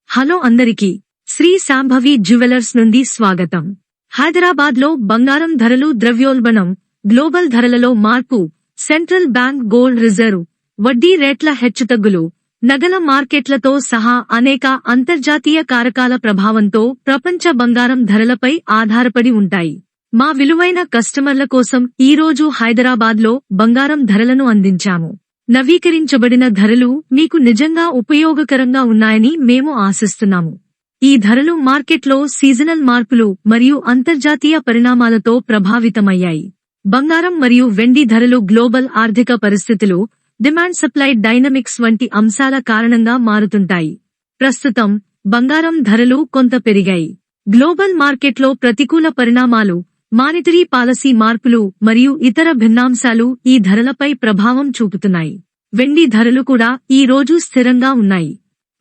Hello అందరికీ, Shri Shambhavi jewellers నుండి స్వాగతం. హైదరాబాద్లో బంగారం ధరలు ద్రవ్యోల్బణం, గ్లోబల్ ధరలలో మార్పు, సెంట్రల్ బ్యాంక్ గోల్డ్ రిజర్వ్, వడ్డీ రేట్ల హెచ్చుతగ్గులు, నగల మార్కెట్లతో సహా అనేక అంతర్జాతీయ కారకాల ప్రభావంతో ప్రపంచ బంగారం ధరలపై ఆధారపడి ఉంటాయి. మా విలువైన కస్టమర్ల కోసం ఈ రోజు హైదరాబాద్లో బంగారం ధరలను అందించాము. నవీకరించబడిన ధరలు మీకు నిజంగా ఉపయోగకరంగా ఉన్నాయని మేము ఆశిస్తున్నాము. ఈ ధరలు మార్కెట్లో సీజనల్ మార్పులు మరియు అంతర్జాతీయ పరిణామాలతో ప్రభావితమయ్యాయి. బంగారం మరియు వెండి ధరలు గ్లోబల్ ఆర్థిక పరిస్థితులు, డిమాండ్ సప్లై డైనమిక్స్ వంటి అంశాల కారణంగా మారుతుంటాయి. ప్రస్తుతం బంగారం ధరలు కొంత పెరిగాయి. గ్లోబల్ మార్కెట్లో ప్రతికూల పరిణామాలు, మానిటరీ పాలసీ మార్పులు మరియు ఇతర భిన్నాంశాలు ఈ ధరలపై ప్రభావం చూపుతున్నాయి. వెండి ధరలు కూడా ఈ రోజు స్థిరంగా ఉన్నాయి.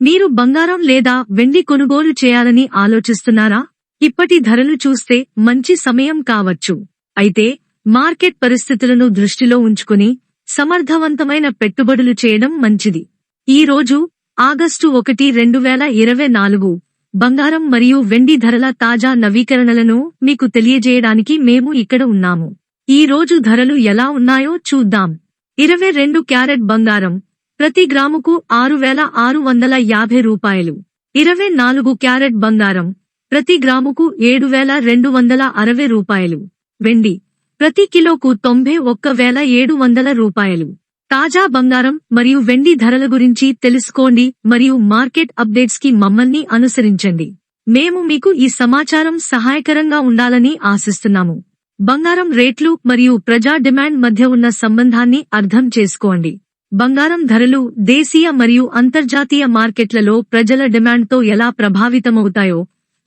మీరు బంగారం లేదా వెండి కొనుగోలు చేయాలని ఆలోచిస్తున్నారా? ఇప్పటి ధరలు చూస్తే మంచి సమయం కావచ్చు. అయితే మార్కెట్ పరిస్థితులను దృష్టిలో ఉంచుకుని సమర్థవంతమైన పెట్టుబడులు చేయడం మంచిది. ఈ రోజు ఆగస్టు 1, 2024 బంగారం మరియు వెండి ధరల తాజా నవీకరణలను మీకు తెలియజేయడానికి మేము ఇక్కడ ఉన్నాము. ఈ రోజు ధరలు ఎలా ఉన్నాయో చూద్దాం. 22 క్యారెట్ బంగారం ప్రతి గ్రాముకు 6,650 రూపాయలు. 24 క్యారెట్ బంగారం ప్రతి గ్రాముకు 7,260 రూపాయలు. వెండి ప్రతి కిలోకు 91,700 రూపాయలు. తాజా బంగారం మరియు వెండి ధరల గురించి తెలుసుకోండి మరియు మార్కెట్ అప్డేట్స్ కి మమ్మల్ని అనుసరించండి. మేము మీకు ఈ సమాచారం సహాయకరంగా ఉండాలని ఆశిస్తున్నాము. బంగారం రేట్లు మరియు ప్రజా డిమాండ్ మధ్య ఉన్న సంబంధాన్ని అర్థం చేసుకోండి. బంగారం ధరలు దేశీయ మరియు అంతర్జాతీయ మార్కెట్లలో ప్రజల డిమాండ్తో ఎలా ప్రభావితమవుతాయో,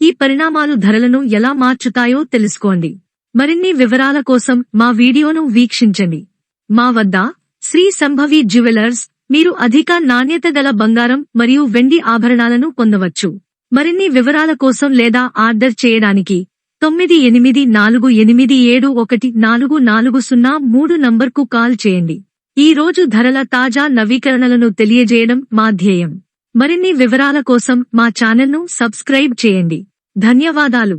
ఈ పరిణామాలు ధరలను ఎలా మార్చుతాయో తెలుసుకోండి. మరిన్ని వివరాల కోసం మా వీడియోను వీక్షించండి. మా వద్ద శ్రీ శాంభవి జ్యువెలర్స్ మీరు అధిక నాణ్యత గల బంగారం మరియు వెండి ఆభరణాలను పొందవచ్చు. మరిన్ని వివరాల కోసం లేదా ఆర్డర్ చేయడానికి 9848714403 నంబర్కు కాల్ చేయండి. ఈ రోజు ధరల తాజా నవీకరణలను తెలియజేయడం మా ధ్యేయం. మరిన్ని వివరాల కోసం మా ఛానల్ను సబ్స్క్రైబ్ చేయండి. ధన్యవాదాలు.